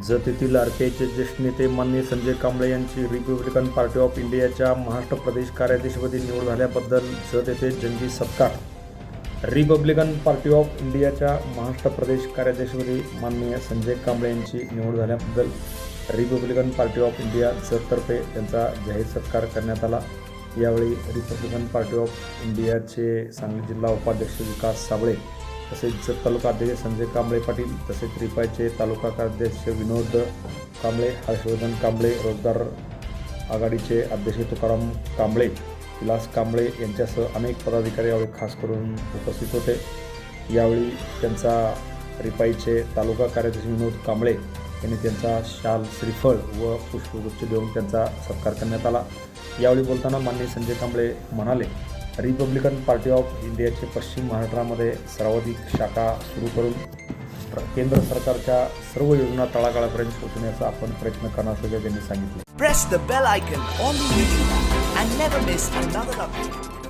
जत येथील आरपीआयचे ज्येष्ठ नेते माननीय संजय कांबळे यांची रिपब्लिकन पार्टी ऑफ इंडियाच्या महाराष्ट्र प्रदेश कार्याध्यक्षपदी निवड झाल्याबद्दल जत येथे जंगी सत्कार। रिपब्लिकन पार्टी ऑफ इंडियाच्या महाराष्ट्र प्रदेश कार्याध्यक्षपदी माननीय संजय कांबळे यांची निवड झाल्याबद्दल रिपब्लिकन पार्टी ऑफ इंडिया जततर्फे त्यांचा जाहीर सत्कार करण्यात आला। यावेळी रिपब्लिकन पार्टी ऑफ इंडियाचे सांगली जिल्हा उपाध्यक्ष विकास साबळे, तसेच जत तालुका अध्यक्ष संजय कांबळे पाटील, तसेच रिपाईचे तालुका कार्याध्यक्ष विनोद कांबळे, हर्षवर्धन कांबळे, रोजगार आघाडीचे अध्यक्ष तुकाराम कांबळे, विलास कांबळे यांच्यासह अनेक पदाधिकारी यावेळी खास करून उपस्थित होते। यावेळी त्यांचा रिपाईचे तालुका कार्याध्यक्ष विनोद कांबळे यांनी त्यांचा शाल, श्रीफळ व पुष्पगुच्छ देऊन त्यांचा सत्कार करण्यात आला। यावेळी बोलताना माननीय संजय कांबळे म्हणाले, रिपब्लिकन पार्टी ऑफ इंडियाचे पश्चिम महाराष्ट्रामध्ये सर्वाधिक शाखा सुरू करून केंद्र सरकारच्या सर्व योजना तळागाळापर्यंत पोहोचवण्याचा आपण प्रयत्न करणार असल्याचे त्यांनी सांगितले। Press the bell icon on the YouTube app and never miss another update.